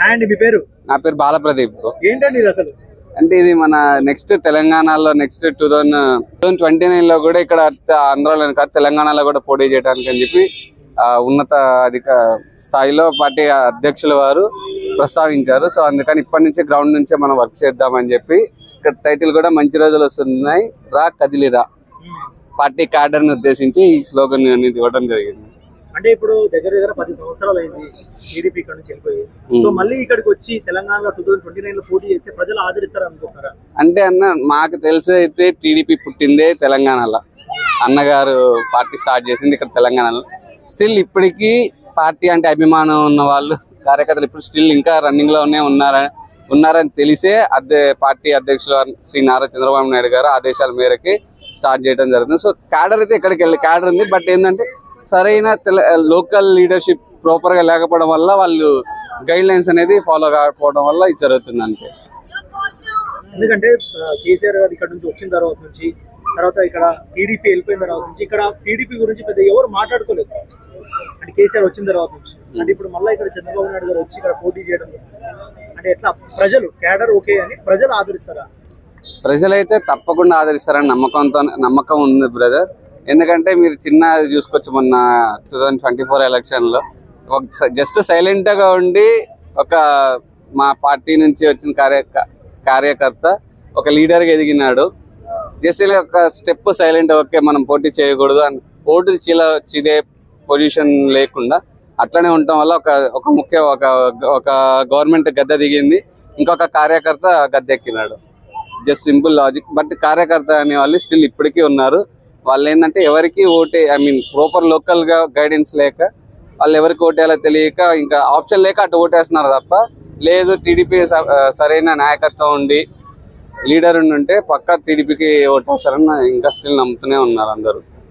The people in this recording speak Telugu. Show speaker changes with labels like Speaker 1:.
Speaker 1: అండ్ మీ పేరు?
Speaker 2: నా పేరు బాలప్రదీప్.
Speaker 1: ఏంటండి ఇది అసలు?
Speaker 2: అంటే ఇది మన నెక్స్ట్ తెలంగాణలో నెక్స్ట్ 2029 లో కూడా ఇక్కడ ఆంధ్రాలో కాదు తెలంగాణలో కూడా పోటీ చేయడానికి అని చెప్పి ఉన్నత స్థాయిలో పార్టీ అధ్యక్షుల వారు ప్రస్తావించారు. సో అందుకని ఇప్పటి నుంచి గ్రౌండ్ నుంచే మనం వర్క్ చేద్దామని చెప్పి ఇక్కడ టైటిల్ కూడా మంచి రోజులు వస్తున్నాయి, రా కదిలిరా, పార్టీ క్యాడర్ ని ఉద్దేశించి ఈ స్లోగన్ అనేది ఇవ్వడం జరిగింది.
Speaker 1: అంటే ఇప్పుడు దగ్గర 10 సంవత్సరాలు అయింది టీడీపీ ఇక్కడ నుంచి వెళ్ళిపోయి. సో మళ్ళీ ఇక్కడికి వచ్చి తెలంగాణలో 2029 లో పోటీ చేస్తే ప్రజలు ఆదరిస్తారు అనుకుంటారా?
Speaker 2: అంటే అన్న మాకు తెలిసి అయితే టీడీపీ పుట్టిందే తెలంగాణలో, అన్నగారు పార్టీ స్టార్ట్ చేసింది ఇక్కడ తెలంగాణలో. స్టిల్ ఇప్పటికీ పార్టీ అంటే అభిమానం ఉన్న వాళ్ళు కార్యకర్తలు ఇప్పుడు స్టిల్ ఇంకా రన్నింగ్ లోనే ఉన్నారని తెలిసే పార్టీ అధ్యక్షులు శ్రీ నారా చంద్రబాబు నాయుడు గారు ఆదేశాల మేరకి స్టార్ట్ చేయడం జరుగుతుంది. సో క్యాడర్ అయితే ఇక్కడికి వెళ్ళి క్యాడర్ ఉంది, బట్ ఏంటంటే సరైన లోకల్ లీడర్షిప్ ప్రాపర్ గా లేకపోవడం వల్ల వాళ్ళు గైడ్ లైన్స్ అనేది ఫాలో కాకపోవడం వల్ల ఇది జరుగుతుంది అంతే.
Speaker 1: ఎందుకంటే కేసీఆర్ గారు ఇక్కడ నుంచి వచ్చిన తర్వాత ఇక్కడ టీడీపీ వెళ్ళిపోయిన తర్వాత నుంచి ఇక్కడ టీడీపీ గురించి పెద్ద ఎవరు మాట్లాడుకోలేదు. అంటే కేసీఆర్ వచ్చిన తర్వాత నుంచి అంటే ఇప్పుడు మళ్ళీ ఇక్కడ చంద్రబాబు నాయుడు గారు వచ్చి ఇక్కడ పోటీ చేయడం అంటే ఎట్లా ప్రజలు క్యాడర్ ఓకే అని ప్రజలు ఆదరిస్తారా?
Speaker 2: ప్రజలైతే తప్పకుండా ఆదరిస్తారని నమ్మకం ఉంది బ్రదర్. ఎందుకంటే మీరు చిన్న చూసుకోవచ్చు, మొన్న 2024 ఎలక్షన్ లో జస్ట్ సైలెంట్ గా ఉండి మా పార్టీ నుంచి వచ్చిన కార్యకర్త ఒక లీడర్ గా ఎదిగినాడు. జస్ట్ ఒక స్టెప్ సైలెంట్, ఓకే మనం పోటీ చేయకూడదు అని ఓటులు చిదే పొజిషన్ లేకుండా అట్లనే ఉండటం వల్ల ఒక గవర్నమెంట్ గద్దె దిగింది, ఇంకొక కార్యకర్త గద్దెక్కినాడు. Just simple logic. బట్ కార్యకర్త అనే వాళ్ళు స్టిల్ ఇప్పటికీ ఉన్నారు. వాళ్ళు ఏంటంటే ఎవరికి ప్రాపర్ లోకల్ గా గైడెన్స్ లేక వాళ్ళు ఎవరికి ఓటేయాలో తెలియక ఇంకా ఆప్షన్ లేక అటు ఓటేస్తున్నారు తప్ప, లేదు టీడీపీ సరైన నాయకత్వం ఉండి లీడర్ ఉంటే పక్కా టీడీపీకి ఓటేస్తారని ఇంకా స్టిల్ నమ్ముతూనే ఉన్నారు అందరూ.